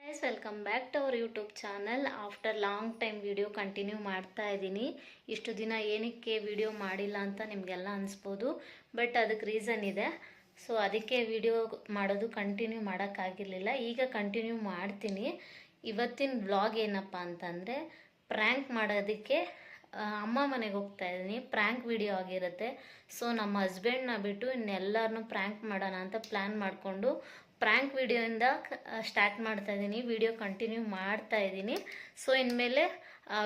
Guys, welcome back to our YouTube channel. After long time video continue ಮಾಡ್ತಾ ಇದ್ದೀನಿ. ಇಷ್ಟು ದಿನ ಏನಕ್ಕೆ ವಿಡಿಯೋ ಮಾಡಿಲ್ಲ ಅಂತ ನಿಮಗೆಲ್ಲ ಅನಿಸ್ಬೋದು, ಬಟ್ ಅದಕ್ಕೆ ರೀಸನ್ ಇದೆ. ಸೊ ಅದಕ್ಕೆ ವಿಡಿಯೋ ಮಾಡೋದು ಕಂಟಿನ್ಯೂ ಮಾಡೋಕ್ಕಾಗಿರಲಿಲ್ಲ. ಈಗ ಕಂಟಿನ್ಯೂ ಮಾಡ್ತೀನಿ. ಇವತ್ತಿನ ವ್ಲಾಗ್ ಏನಪ್ಪ ಅಂತಂದರೆ, ಪ್ರ್ಯಾಂಕ್ ಮಾಡೋದಕ್ಕೆ ಅಮ್ಮ ಮನೆಗೆ ಹೋಗ್ತಾ ಇದ್ದೀನಿ. ಪ್ರ್ಯಾಂಕ್ ವಿಡಿಯೋ ಆಗಿರುತ್ತೆ. ಸೊ ನಮ್ಮ ಹಸ್ಬೆಂಡ್ನ ಬಿಟ್ಟು ಇನ್ನೆಲ್ಲರನ್ನೂ ಪ್ರ್ಯಾಂಕ್ ಮಾಡೋಣ ಅಂತ ಪ್ಲ್ಯಾನ್ ಮಾಡಿಕೊಂಡು ಪ್ರ್ಯಾಂಕ್ ವಿಡಿಯೋಯಿಂದ ಸ್ಟಾರ್ಟ್ ಮಾಡ್ತಾ ಇದ್ದೀನಿ. ವಿಡಿಯೋ ಕಂಟಿನ್ಯೂ ಮಾಡ್ತಾ ಇದ್ದೀನಿ. ಸೊ ಇನ್ಮೇಲೆ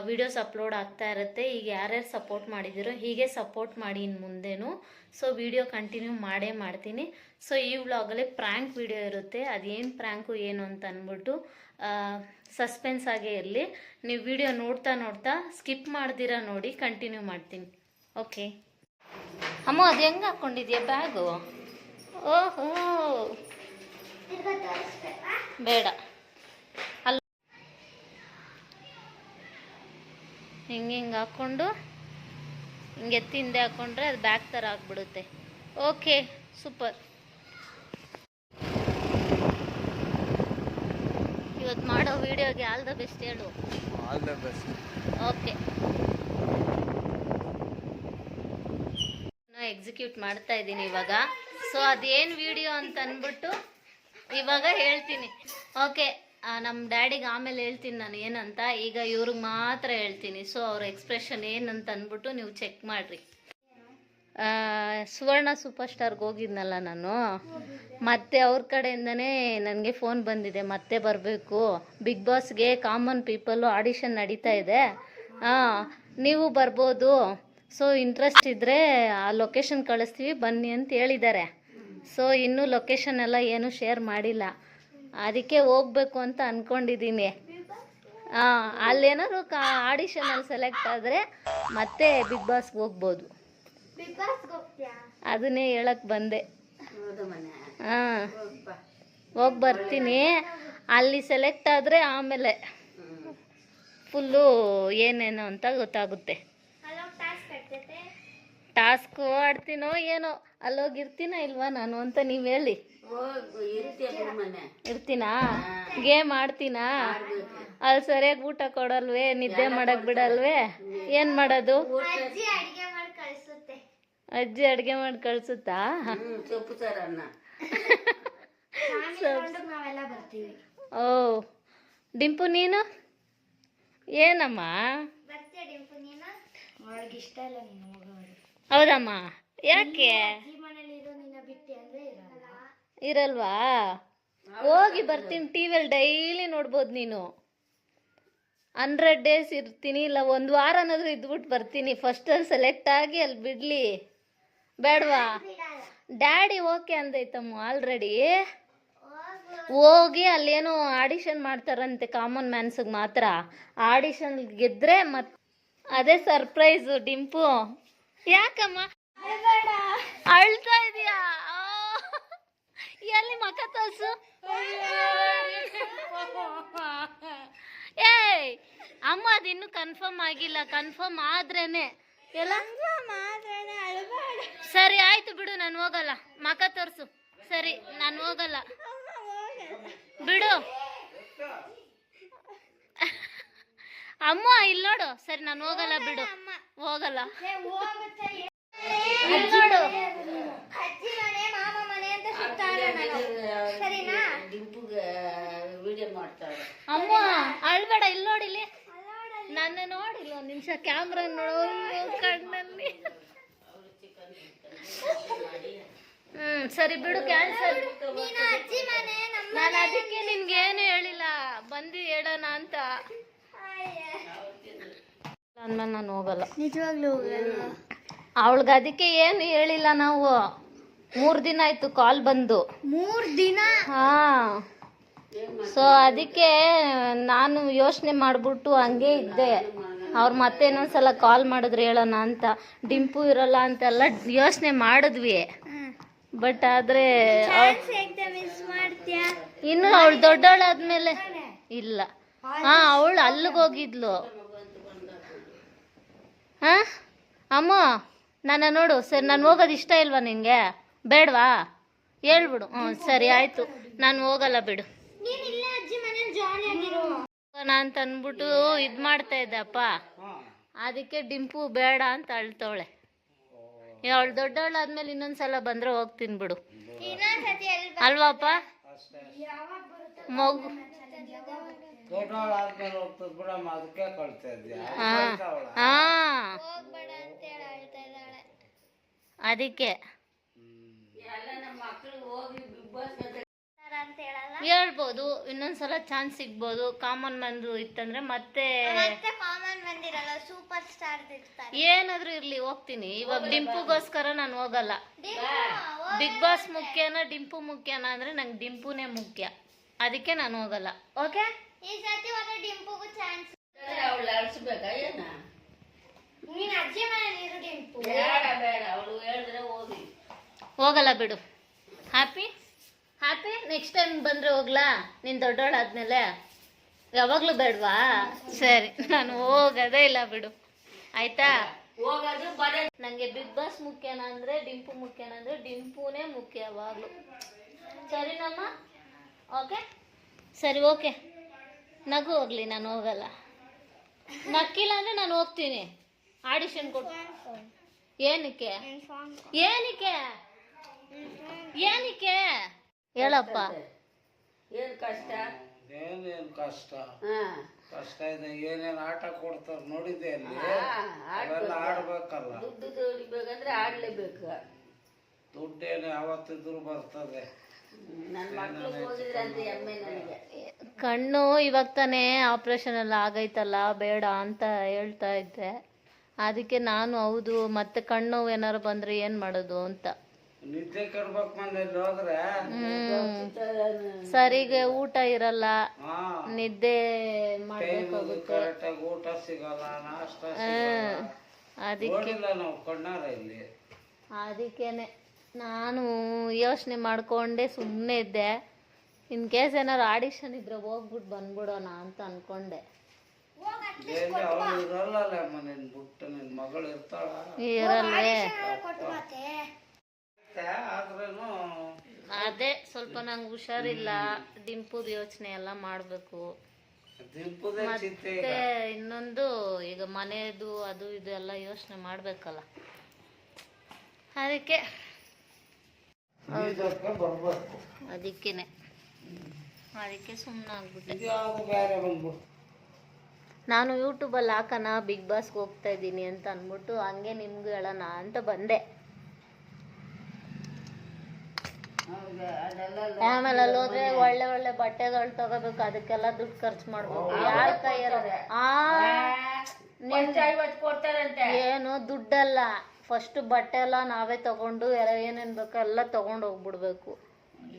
ವಿಡಿಯೋಸ್ ಅಪ್ಲೋಡ್ ಆಗ್ತಾ ಇರುತ್ತೆ. ಈಗ ಯಾರ್ಯಾರು ಸಪೋರ್ಟ್ ಮಾಡಿದ್ದೀರೋ ಹೀಗೆ ಸಪೋರ್ಟ್ ಮಾಡಿ ಇನ್ನು ಮುಂದೆನೂ. ಸೊ ವಿಡಿಯೋ ಕಂಟಿನ್ಯೂ ಮಾಡೇ ಮಾಡ್ತೀನಿ. ಸೊ ಈ ವ್ಲಾಗಲ್ಲಿ ಪ್ರ್ಯಾಂಕ್ ವಿಡಿಯೋ ಇರುತ್ತೆ. ಅದೇನು ಪ್ರ್ಯಾಂಕು ಏನು ಅಂತ ಅಂದ್ಬಿಟ್ಟು ಸಸ್ಪೆನ್ಸ್ ಆಗೇ ಇರಲಿ. ನೀವು ವಿಡಿಯೋ ನೋಡ್ತಾ ನೋಡ್ತಾ ಸ್ಕಿಪ್ ಮಾಡ್ದಿರ ನೋಡಿ, ಕಂಟಿನ್ಯೂ ಮಾಡ್ತೀನಿ. ಓಕೆ ಅಮ್ಮ, ಅದು ಹೆಂಗೆ ಹಾಕ್ಕೊಂಡಿದ್ಯಾ ಬ್ಯಾಗು? ಓಹೋ ಬೇಡ, ಅಲ್ಲ ಹಿಂಗೆ ಹಾಕ್ಕೊಂಡು ಹಿಂಗೆ ಎತ್ತಿಂದೆ ಹಾಕ್ಕೊಂಡ್ರೆ ಅದು ಬ್ಯಾಗ್ ಥರ ಆಗಿಬಿಡುತ್ತೆ. Okay, super. ಇವತ್ತು ಮಾಡೋ ವಿಡಿಯೋಗೆ ಆಲ್ ದ ಬೆಸ್ಟ್ ಹೇಳು. All the best. ಓಕೆ, ನಾನು ಎಕ್ಸಿಕ್ಯೂಟ್ ಮಾಡ್ತಾ ಇದ್ದೀನಿ ಇವಾಗ. ಸೊ ಅದೇನು ವಿಡಿಯೋ ಅಂತ ಅಂದ್ಬಿಟ್ಟು ಇವಾಗ ಹೇಳ್ತೀನಿ. ಓಕೆ, ನಮ್ಮ ಡ್ಯಾಡಿಗೆ ಆಮೇಲೆ ಹೇಳ್ತೀನಿ ನಾನು ಏನಂತ. ಈಗ ಇವ್ರಿಗೆ ಮಾತ್ರ ಹೇಳ್ತೀನಿ. ಸೊ ಅವ್ರ ಎಕ್ಸ್ಪ್ರೆಷನ್ ಏನಂತ ಅಂದ್ಬಿಟ್ಟು ನೀವು ಚೆಕ್ ಮಾಡಿರಿ. ಸುವರ್ಣ ಸೂಪರ್ ಸ್ಟಾರ್ಗೆ ಹೋಗಿದ್ನಲ್ಲ ನಾನು, ಮತ್ತೆ ಅವ್ರ ಕಡೆಯಿಂದನೇ ನನಗೆ ಫೋನ್ ಬಂದಿದೆ, ಮತ್ತೆ ಬರಬೇಕು ಬಿಗ್ ಬಾಸ್ಗೆ. ಕಾಮನ್ ಪೀಪಲ್ಲು ಆಡಿಷನ್ ನಡೀತಾ ಇದೆ, ನೀವು ಬರ್ಬೋದು. ಸೊ ಇಂಟ್ರೆಸ್ಟ್ ಇದ್ದರೆ ಆ ಲೊಕೇಶನ್ ಕಳಿಸ್ತೀವಿ ಬನ್ನಿ ಅಂತ ಹೇಳಿದ್ದಾರೆ. ಸೊ ಇನ್ನೂ ಲೊಕೇಶನ್ ಎಲ್ಲ ಏನೂ ಶೇರ್ ಮಾಡಿಲ್ಲ. ಅದಕ್ಕೆ ಹೋಗ್ಬೇಕು ಅಂತ ಅಂದ್ಕೊಂಡಿದ್ದೀನಿ. ಅಲ್ಲೇನಾದ್ರು ಆಡಿಷನಲ್ಲಿ ಸೆಲೆಕ್ಟ್ ಆದರೆ ಮತ್ತೆ ಬಿಗ್ ಬಾಸ್ಗೆ ಹೋಗ್ಬೋದು. ಅದನ್ನೇ ಹೇಳಕ್ಕೆ ಬಂದೆ. ಹೋಗಿ ಬರ್ತೀನಿ. ಅಲ್ಲಿ ಸೆಲೆಕ್ಟ್ ಆದರೆ ಆಮೇಲೆ ಫುಲ್ಲು ಏನೇನು ಅಂತ ಗೊತ್ತಾಗುತ್ತೆ. ಟಾಸ್ಕ್ ಆಡ್ತೀನೋ ಏನೋ, ಅಲ್ಲೋಗಿರ್ತೀನ ಇಲ್ವಾ ನಾನು ಅಂತ ನೀವು ಹೇಳಿ. ಇರ್ತೀನಾ? ಗೇಮ್ ಆಡ್ತೀನಾ? ಅಲ್ಲಿ ಸರಿಯಾಗಿ ಊಟ ಕೊಡಲ್ವೇ, ನಿದ್ದೆ ಮಾಡಕ್ ಬಿಡಲ್ವೇ? ಏನ್ ಮಾಡೋದು? ಅಜ್ಜಿ ಅಡ್ಗೆ ಮಾಡಿ ಕಳ್ಸುತ್ತಾ? ಓ ಡಿಂಪು, ನೀನು ಏನಮ್ಮ? ಹೌದಮ್ಮ, ಯಾಕೆ ಇರಲ್ವಾ? ಹೋಗಿ ಬರ್ತೀನಿ. ಟಿವಿಯಲ್ಲಿ ಡೈಲಿ ನೋಡ್ಬೋದು ನೀನು. 100 days ಇರ್ತೀನಿ, ಇಲ್ಲ 1 ವಾರ ಅನ್ನೋದು ಇದ್ಬಿಟ್ಟು ಬರ್ತೀನಿ. ಫಸ್ಟ್ ಅಲ್ಲಿ ಸೆಲೆಕ್ಟ್ ಆಗಿ ಅಲ್ಲಿ ಬಿಡ್ಲಿ, ಬೇಡವಾ? ಡ್ಯಾಡಿ ಓಕೆ ಅಂದೈತಮ್ಮ ಆಲ್ರೆಡಿ. ಹೋಗಿ ಅಲ್ಲೇನೋ ಆಡಿಷನ್ ಮಾಡ್ತಾರಂತೆ, ಕಾಮನ್ ಮ್ಯಾನ್ಸ್ಗೆ ಮಾತ್ರ. ಆಡಿಷನ್ ಗೆದ್ರೆ ಮತ್ತೆ ಅದೇ ಸರ್ಪ್ರೈಸು. ಡಿಂಪು ಯಾಕಮ್ಮ ಅಳ್ತಾ ಇದೀಯಾ? ಎಲ್ಲಿ ಮಕ ತೋರ್ಸು. ಏಯ್ ಅಮ್ಮ, ಅದಿನ್ನೂ ಕನ್ಫರ್ಮ್ ಆಗಿಲ್ಲ. ಕನ್ಫರ್ಮ್ ಆದ್ರೇನೆ ಎಲ್ಲ. ಸರಿ ಆಯ್ತು ಬಿಡು, ನಾನು ಹೋಗಲ್ಲ. ಮಕ ತೋರ್ಸು. ಸರಿ, ನಾನು ಹೋಗಲ್ಲ ಬಿಡು. ಅಮ್ಮ ಇಲ್ಲಿ ನೋಡು. ಸರಿ, ನಾನು ಹೋಗಲ್ಲ ಬಿಡು, ಹೋಗಲ್ಲ. ನೋಡು, ಅಮ್ಮ ಅಳ್ಬೇಡ. ಇಲ್ಲಿ ನೋಡಿಲಿ, ನನ್ನ ನೋಡಿಲ್ಲ ಒಂದು ನಿಮಿಷ. ಕ್ಯಾಮ್ರಾ ನೋಡೋ ಕಣ್ಣಲ್ಲಿ. ಸರಿ ಬಿಡು, ಕ್ಯಾನ್ಸಲ್. ನಾನು ಅದಕ್ಕೆ ನಿನ್ಗೇನು ಹೇಳಿಲ್ಲ, ಬಂದು ಹೇಳೋಣ ಅಂತ. ಅಂದ್ಮೇಲೆ ನಾನು ಹೋಗಲ್ಲ, ನಿಜವಾಗ್ಲೂ ಹೋಗಲ್ಲ. ಅವಳಿಗೆ ಅದಕ್ಕೆ ಏನು ಹೇಳಿಲ್ಲ ನಾವು. 3 ದಿನ ಆಯ್ತು ಕಾಲ್ ಬಂದು. 3 ದಿನ? ಹಾಂ. ಸೊ ಅದಕ್ಕೆ ನಾನು ಯೋಚನೆ ಮಾಡಿಬಿಟ್ಟು ಹಂಗೆ ಇದ್ದೆ. ಅವ್ರು ಮತ್ತೆ ಇನ್ನೊಂದ್ಸಲ ಕಾಲ್ ಮಾಡಿದ್ರೆ ಹೇಳೋಣ ಅಂತ. ಡಿಂಪು ಇರಲ್ಲ ಅಂತೆಲ್ಲ ಯೋಚನೆ ಮಾಡಿದ್ವಿ. ಬಟ್ ಆದರೆ ಇನ್ನು ಅವಳು ದೊಡ್ಡವಳಾದ್ಮೇಲೆ ಇಲ್ಲ. ಅವಳು ಅಲ್ಲಿಗೆ ಹೋಗಿದ್ಲು. ಅಮ್ಮ ನನ್ನ ನೋಡು. ಸರಿ, ನಾನು ಹೋಗೋದು ಇಷ್ಟ ಇಲ್ವಾ ನಿನಗೆ? ಬೇಡವಾ? ಹೇಳ್ಬಿಡು. ಸರಿ ಆಯಿತು, ನಾನು ಹೋಗಲ್ಲ ಬಿಡು. ಅಂತ ಅಂದ್ಬಿಟ್ಟು ಇದು ಮಾಡ್ತಾ ಇದ್ದಪ್ಪ, ಅದಕ್ಕೆ ಡಿಂಪು ಬೇಡ ಅಂತ ಅಳ್ತವಳೆ. ಅವಳು ದೊಡ್ಡವಳಾದ್ಮೇಲೆ ಇನ್ನೊಂದ್ಸಲ ಬಂದ್ರೆ ಹೋಗ್ತೀನಿ ಬಿಡು, ಅಲ್ವಾಪ? ಮಗು ಅದಕ್ಕೆ ಹೇಳ್ಬೋದು, ಇನ್ನೊಂದ್ಸಲ ಚಾನ್ಸ್ ಸಿಗ್ಬೋದು. ಕಾಮನ್ ಮಂದು ಇತ್ತಂದ್ರೆ ಮತ್ತೆ ಸೂಪರ್ ಸ್ಟಾರ್ ಏನಾದ್ರೂ ಇರ್ಲಿ ಹೋಗ್ತೀನಿ. ಇವಾಗ ಡಿಂಪುಗೋಸ್ಕರ ನಾನು ಹೋಗಲ್ಲ. ಬಿಗ್ ಬಾಸ್ ಮುಖ್ಯನಾ ಡಿಂಪು ಮುಖ್ಯನಾ ಅಂದ್ರೆ ನಂಗೆ ಡಿಂಪುನೇ ಮುಖ್ಯ, ಅದಕ್ಕೆ ನಾನು ಹೋಗಲ್ಲ. ಓಕೆ, ಈ ಸತಿ ಡಿಂಪುಗೂ ಚಾನ್ಸ್. ಅವಳು ಅಳಿಸ್ಬೇಕಾ ಏನ? ನೀನ್ ಅಜ್ಜಿ ಮನೇಲಿ ಇರು ಡಿಂಪು. ಬೇಡ ಅವಳು ಹೇಳಿದ್ರೆ ಹೋಗಿ. ಹೋಗಲ್ಲ ಬಿಡು. Happy happy. ನೆಕ್ಸ್ಟ್ ಟೈಮ್ ಬಂದ್ರೆ ಹೋಗ್ಲಾ? ನೀನ್ ದೊಡ್ಡವಳಾದ್ಮೇಲೆ ಯಾವಾಗ್ಲೂ ಬೇಡವಾ? ಸರಿ, ನಾನು ಹೋಗೋದೇ ಇಲ್ಲ ಬಿಡು, ಆಯ್ತಾ? ಹೋಗೋದು ಬರ. ನಂಗೆ ಬಿಗ್ ಬಾಸ್ ಮುಖ್ಯನಾ ಅಂದ್ರೆ ಡಿಂಪು ಮುಖ್ಯನಾ ಅಂದ್ರೆ ಡಿಂಪುನೇ ಮುಖ್ಯ ಯಾವಾಗ್ಲೂ. ಸರಿನಮ್ಮ? ಓಕೆ, ಸರಿ, ಓಕೆ. ನಗು ಹೋಗ್ಲಿ, ನಾನು ಹೋಗಲ್ಲ. ನಕ್ಕಿಲ್ಲ ಅಂದ್ರೆ ನಾನು ಹೋಗ್ತೀನಿ. ಆಡಿಷನ್ ಕೊಟ್ಟು ಏನಕ್ಕೆ ಏನಕ್ಕೆ ಏನಕ್ಕೆ ಹೇಳಪ್ಪ. ಏನ್ ಕಷ್ಟ? ಏನೇನು ಕಷ್ಟ ಕಷ್ಟ ಇದೆ, ಏನೇನು ಆಟ ಕೊಡ್ತಾರೆ ನೋಡಿದೆ ಅಲ್ಲಿ, ಅವೆಲ್ಲ ಆಡ್ಬೇಕಲ್ಲ. ದುಡ್ಡು ದುಡಿಬೇಕಂದ್ರೆ ಆಡ್ಲೇಬೇಕು. ದುಡ್ಡೇನು ಯಾವತ್ತಿದ್ರು ಬರ್ತದೆ. ನನ್ನ ಮಕ್ಕಳು ಹೋಗಿದ್ರೆ ಅಂತ ಹೆಮ್ಮೆ ನನಗೆ. ಕಣ್ಣು ಇವಾಗ ತಾನೇ ಆಪ್ರೇಷನ್ ಎಲ್ಲ ಆಗೈತಲ್ಲ, ಬೇಡ ಅಂತ ಹೇಳ್ತಾ ಇದ್ದೆ. ಅದಕ್ಕೆ ನಾನು ಹೌದು, ಮತ್ತೆ ಕಣ್ಣು ಏನಾರು ಬಂದ್ರೆ ಏನ್ ಮಾಡೋದು ಅಂತ. ನಿದ್ದೆ ಕೆಡ್ಬೇಕು ಮನೇಲಿ ಹೋದ್ರೆ. ಸರಿಗೆ ಊಟ ಇರಲ್ಲ, ನಿದ್ದೆ ಮಾಡ್ಬೇಕಾಗುತ್ತೆ, ಕರೆಕ್ಟಾಗಿ ಊಟ ಸಿಗಲ್ಲ, ನಾಷ್ಟ ಸಿಗಲ್ಲ. ಅದಕ್ಕೆ ನಾವು ಕಣ್ಣಾರ ಇಲ್ಲಿ. ಅದಕ್ಕೇನೆ ನಾನು ಯೋಚನೆ ಮಾಡ್ಕೊಂಡೆ ಸುಮ್ಮನೆ ಇದ್ದೆ. ಇನ್ ಕೇಸ್ ಏನಾರು ಆಡಿಷನ್ ಇದ್ರೆ ಹೋಗ್ಬಿಟ್ಟು ಬಂದ್ಬಿಡೋಣ ಅಂತ ಅನ್ಕೊಂಡೆ. ಇರಲ್ಲ ಮನೇನ್ ಬಿಟ್ಟು ನಿನ್ ಮಗಳು ಇರ್ತಾಳ. ಇರಲ್ವೇ? ಆದ್ರೇನು ಅದೇ ಸ್ವಲ್ಪ ನಂಗೆ ಹುಷಾರಿಲ್ಲ. ಡಿಂಪುದ್ ಯೋಚನೆ ಎಲ್ಲ ಮಾಡ್ಬೇಕು. ಮತ್ತೆ ಇನ್ನೊಂದು ಈಗ ಮನೆದು ಅದು ಇದು ಎಲ್ಲ ಯೋಚನೆ ಮಾಡ್ಬೇಕಲ್ಲ, ಅದಕ್ಕೆ ಅದಕ್ಕೇನೆ ಅದಕ್ಕೆ ಸುಮ್ಮನೆ ಆಗ್ಬಿಟ್ಟೆ. ನಾನು ಯೂಟ್ಯೂಬಲ್ಲಿ ಹಾಕೋಣ ಬಿಗ್ ಬಾಸ್ಗೆ ಹೋಗ್ತಾ ಇದ್ದೀನಿ ಅಂತ ಅಂದ್ಬಿಟ್ಟು ಹಂಗೆ ನಿಮ್ಗೂ ಹೇಳೋಣ ಅಂತ ಬಂದೆ. ಆಮೇಲೆ ಅಲ್ಲಿ ಹೋದ್ರೆ ಒಳ್ಳೆ ಒಳ್ಳೆ ಬಟ್ಟೆಗಳು ತಗೋಬೇಕು, ಅದಕ್ಕೆಲ್ಲ ದುಡ್ಡು ಖರ್ಚು ಮಾಡ್ಬೇಕು. ಯಾರ ಕೈಯಾರ ಏನು ದುಡ್ಡಲ್ಲ, ಫಸ್ಟ್ ಬಟ್ಟೆ ಎಲ್ಲ ನಾವೇ ತಗೊಂಡು ಏನೇನ್ ಬೇಕೋ ಎಲ್ಲ ತಗೊಂಡು ಹೋಗ್ಬಿಡ್ಬೇಕು.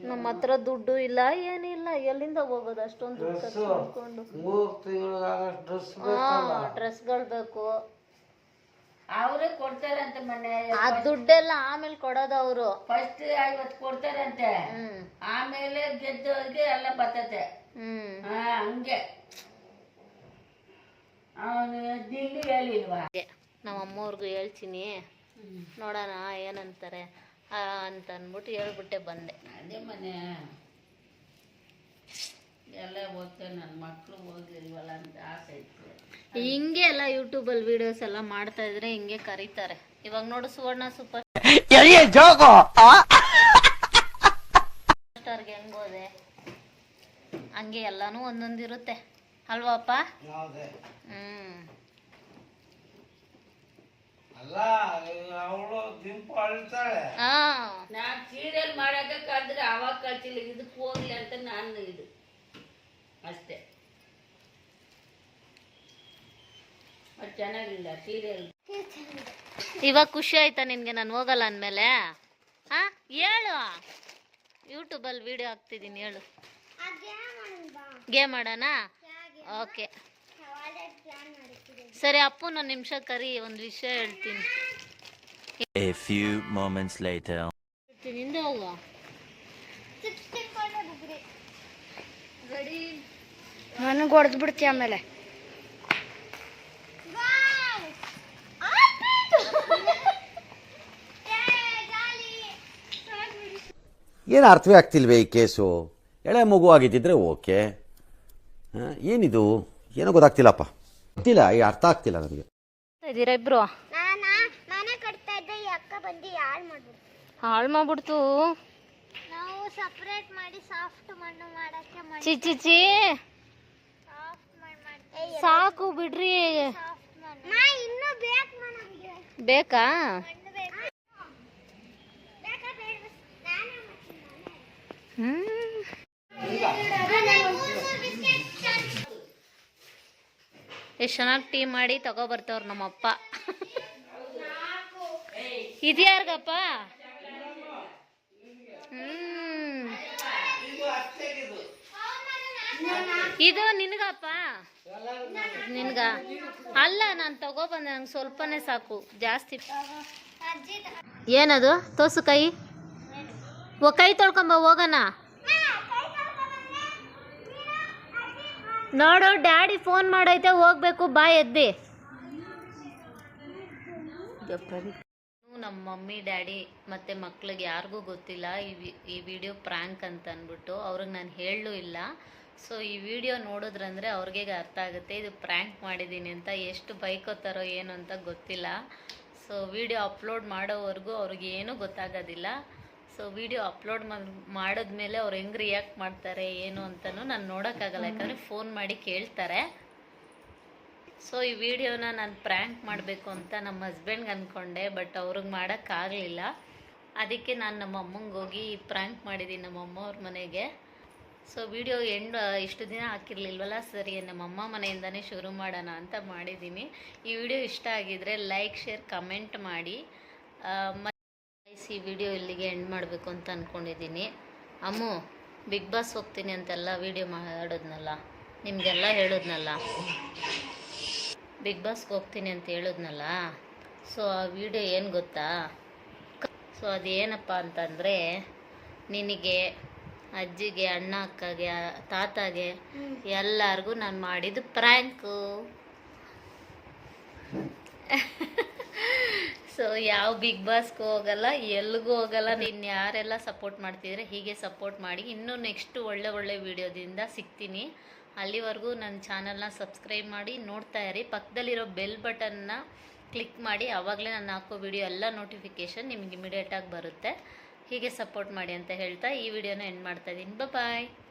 ನಮ್ಮ ಹತ್ರ ದುಡ್ಡು ಇಲ್ಲ, ಏನಿಲ್ಲ, ಎಲ್ಲಿಂದ ಹೋಗೋದು ಅಷ್ಟೊಂದು ದುಡ್ಡು ಖರ್ಚು ಮಾಡ್ಕೊಂಡು? ಡ್ರೆಸ್ಗಳು ಬೇಕು, ಅವರೇ ಕೊಡ್ತಾರಂತೆ ಮನೆ. ಆ ದುಡ್ಡೆಲ್ಲ ಆಮೇಲೆ ಕೊಡೋದು ಅವರು. ಫಸ್ಟ್ 50 ಕೊಡ್ತಾರಂತೆ, ಆಮೇಲೆ ಗೆದ್ದವ್ರಿಗೆ ಎಲ್ಲ ಬರ್ತತೆ. ಹಂಗೆ ಅವನು ದಿಲ್ಲಿ ಹೇಳಿಲ್ವಾ? ನಮ್ಮ ಅಮ್ಮವ್ರಿಗೂ ಹೇಳ್ತೀನಿ, ನೋಡೋಣ ಏನಂತಾರೆ ಅಂತ ಅಂದ್ಬಿಟ್ಟು ಹೇಳ್ಬಿಟ್ಟೆ ಬಂದೆ. ಅದೇ ಮನೆ ಎಲ್ಲ ಓದ್ತೇನೆ, ನನ್ನ ಮಕ್ಕಳು ಓದಿಲ್ವಲ್ಲ ಅಂತ ಆಸೆ ಇತ್ತು. ಹಿಂಗೆ ಎಲ್ಲ ಯೂಟ್ಯೂಬಲ್ಲಿ ವಿಡಿಯೋಸ್ ಎಲ್ಲ ಮಾಡ್ತಾ ಇದ್ರೆ ಹಿಂಗೆ ಕರೀತಾರೆ. ಇವಾಗ ನೋಡು ಸುವರ್ಣ ಸೂಪರ್ ಸ್ಟಾರ್ಗೆ ಹೆಂಗ್ ಹೋದೆ ಹಂಗೆ ಎಲ್ಲಾನು ಒಂದೊಂದಿರುತ್ತೆ ಅಲ್ವಾಪ್ಪ? ನಾನ್ ಸೀರಿಯಲ್ ಮಾಡಕ ಕರೆದ್ರೆ ಅವಾಗ ಕಳ್ಸಿಲ್ಲ, ಇದಕ್ಕೆ ಹೋಗ್ಲಿ ಅಂತ ನಾನು ಇದು ಅಷ್ಟೇ. ಅದು ಚೆನ್ನಾಗಿಲ್ಲ ಸೀರಿಯಲ್. ಇವಾಗ ಖುಷಿ ಆಯ್ತಾ ನಿನ್ಗೆ ನಾನು ಹೋಗಲ್ಲ ಅಂದಮೇಲೆ? ಹಾ ಹೇಳು, ಯೂಟ್ಯೂಬಲ್ಲಿ ವಿಡಿಯೋ ಹಾಕ್ತಿದ್ದೀನಿ, ಹೇಳು. ಗೇಮ್ ಆಡೋಣ? ಓಕೆ ಸರಿ. ಅಪ್ಪು ಒಂದು ನಿಮಿಷ ಕರಿ, ಒಂದು ವಿಷಯ ಹೇಳ್ತೀನಿ. A few moments later. ಹಿಂದೆ ಹೋಗುವ. ನನಗೆ ಹೊಡೆದು ಬಿಡ್ತೀಯ ಆಮೇಲೆ. ಏನು ಅರ್ಥವೇ ಆಗ್ತಿಲ್ವೇ ಈ ಕೇಸು? ಎಳೆ ಮಗು ಆಗಿದ್ದಿದ್ರೆ ಓಕೆ, ಏನಿದು ಏನೋ ಗೊತ್ತಾಗ್ತಿಲ್ಲಪ್ಪ, ಗೊತ್ತಿಲ್ಲ, ಈ ಅರ್ಥ ಆಗ್ತಿಲ್ಲ ನನಗೆ. ಇದ್ದೀರಾ ಇಬ್ರು? ಮನೆ ಕಟ್ತಾ ಇದ್ದೆ, ಈ ಅಕ್ಕ ಬಂದು ಹಾಳು ಮಾಡ್ಬಿಡ್ತು. ನಾವು ಸಪರೇಟ್ ಮಾಡಿ ಸಾಫ್ಟ್ ಮಣ್ಣು ಮಾಡಕ್ಕೆ ಚಿಚಿಚಿ ಸಾಕು ಬಿಡ್ರಿ. ಇನ್ನೂ ಬೇಕು ನನಗೆ. ಬೇಕಾ? ಎಷ್ಟು ಚೆನ್ನಾಗಿ ಟೀ ಮಾಡಿ ತಗೊಬರ್ತವ್ರು ನಮ್ಮಪ್ಪ. ಇದ್ಯಾರ್ಗಪ್ಪ? ಇದು ನಿನಗಪ್ಪ? ನಿನ್ಗ ಅಲ್ಲ, ನಾನು ತಗೊಬಂದೆ, ನಂಗೆ ಸ್ವಲ್ಪನೇ ಸಾಕು, ಜಾಸ್ತಿ. ಏನದು? ತೋಸು ಕೈ. ಕೈ ತೊಳ್ಕೊಂಬ ಹೋಗೋಣ. ನೋಡು, ಡ್ಯಾಡಿ ಫೋನ್ ಮಾಡೈತೆ, ಹೋಗ್ಬೇಕು, ಬಾ ಎದ್ದಿ. ನಮ್ಮ ಮಮ್ಮಿ ಡ್ಯಾಡಿ ಮತ್ತು ಮಕ್ಳಿಗೆ ಯಾರಿಗೂ ಗೊತ್ತಿಲ್ಲ ಈ ವಿಡಿಯೋ ಪ್ರ್ಯಾಂಕ್ ಅಂತ ಅಂದ್ಬಿಟ್ಟು. ಅವ್ರಿಗೆ ನಾನು ಹೇಳಲೂ ಇಲ್ಲ. ಸೊ ಈ ವಿಡಿಯೋ ನೋಡಿದ್ರಂದರೆ ಅವ್ರಿಗೆ ಅರ್ಥ ಆಗುತ್ತೆ ಇದು ಪ್ರ್ಯಾಂಕ್ ಮಾಡಿದ್ದೀನಿ ಅಂತ. ಎಷ್ಟು ಬೈಕೋತಾರೋ ಏನು ಅಂತ ಗೊತ್ತಿಲ್ಲ. ಸೊ ವಿಡಿಯೋ ಅಪ್ಲೋಡ್ ಮಾಡೋವರೆಗೂ ಅವ್ರಿಗೆ ಏನೂ ಗೊತ್ತಾಗೋದಿಲ್ಲ. ಸೊ ವಿಡಿಯೋ ಅಪ್ಲೋಡ್ ಮಾಡಿದ್ಮೇಲೆ ಅವ್ರು ಹೆಂಗೆ ರಿಯಾಕ್ಟ್ ಮಾಡ್ತಾರೆ ಏನು ಅಂತಲೂ ನಾನು ನೋಡೋಕ್ಕಾಗಲ್ಲ, ಯಾಕಂದರೆ ಫೋನ್ ಮಾಡಿ ಕೇಳ್ತಾರೆ. ಸೊ ಈ ವಿಡಿಯೋನ ನಾನು ಪ್ರ್ಯಾಂಕ್ ಮಾಡಬೇಕು ಅಂತ ನಮ್ಮ ಹಸ್ಬೆಂಡ್ಗೆ ಅಂದ್ಕೊಂಡೆ, ಬಟ್ ಅವ್ರಿಗೆ ಮಾಡೋಕ್ಕಾಗಲಿಲ್ಲ. ಅದಕ್ಕೆ ನಾನು ನಮ್ಮ ಅಮ್ಮಂಗೆ ಹೋಗಿ ಪ್ರ್ಯಾಂಕ್ ಮಾಡಿದ್ದೀನಿ ನಮ್ಮ ಅಮ್ಮ ಅವ್ರ ಮನೆಗೆ. ಸೊ ವಿಡಿಯೋ ಇಷ್ಟು ದಿನ ಹಾಕಿರ್ಲಿಲ್ವಲ್ಲ, ಸರಿ ನಮ್ಮಮ್ಮ ಮನೆಯಿಂದನೇ ಶುರು ಮಾಡೋಣ ಅಂತ ಮಾಡಿದ್ದೀನಿ. ಈ ವಿಡಿಯೋ ಇಷ್ಟ ಆಗಿದರೆ ಲೈಕ್, ಶೇರ್, ಕಮೆಂಟ್ ಮಾಡಿ. ಈ ವಿಡಿಯೋ ಇಲ್ಲಿಗೆ ಎಂಡ್ ಮಾಡಬೇಕು ಅಂತ ಅಂದ್ಕೊಂಡಿದ್ದೀನಿ. ಅಮ್ಮು, ಬಿಗ್ ಬಾಸ್ ಹೋಗ್ತೀನಿ ಅಂತೆಲ್ಲ ವಿಡಿಯೋ ಮಾಡೋದ್ನಲ್ಲ, ನಿಮಗೆಲ್ಲ ಹೇಳಿದ್ನಲ್ಲ, ಬಿಗ್ ಬಾಸ್ಗೆ ಹೋಗ್ತೀನಿ ಅಂತ ಹೇಳಿದ್ನಲ್ಲ. ಸೊ ಆ ವಿಡಿಯೋ ಏನು ಗೊತ್ತಾ? ಸೊ ಅದೇನಪ್ಪ ಅಂತಂದರೆ, ನಿನಗೆ, ಅಜ್ಜಿಗೆ, ಅಣ್ಣ, ಅಕ್ಕಗೆ, ತಾತಾಗೆ ಎಲ್ಲರಿಗೂ ನಾನು ಮಾಡಿದ್ದು ಪ್ರ್ಯಾಂಕು. ಸೊ ಯಾವ ಬಿಗ್ ಬಾಸ್ಗೂ ಹೋಗಲ್ಲ, ಎಲ್ಲಿಗೂ ಹೋಗಲ್ಲ. ನೀನು ಯಾರೆಲ್ಲ ಸಪೋರ್ಟ್ ಮಾಡ್ತಿದ್ರೆ ಹೀಗೆ ಸಪೋರ್ಟ್ ಮಾಡಿ. ಇನ್ನೂ ನೆಕ್ಸ್ಟು ಒಳ್ಳೆ ವಿಡಿಯೋದಿಂದ ಸಿಗ್ತೀನಿ. ಅಲ್ಲಿವರೆಗೂ ನನ್ನ ಚಾನಲ್ನ ಸಬ್ಸ್ಕ್ರೈಬ್ ಮಾಡಿ ನೋಡ್ತಾ ಇರಿ. ಪಕ್ಕದಲ್ಲಿರೋ ಬೆಲ್ ಬಟನ್ನ ಕ್ಲಿಕ್ ಮಾಡಿ, ಆವಾಗಲೇ ನಾನು ಹಾಕೋ ವಿಡಿಯೋ ಎಲ್ಲ ನೋಟಿಫಿಕೇಷನ್ ನಿಮಗೆ ಇಮಿಡಿಯೇಟಾಗಿ ಬರುತ್ತೆ. ಹೀಗೆ ಸಪೋರ್ಟ್ ಮಾಡಿ ಅಂತ ಹೇಳ್ತಾ ಈ ವಿಡಿಯೋನ ಎಂಡ್ ಮಾಡ್ತಾಯಿದ್ದೀನಿ. ಬಾಯ್.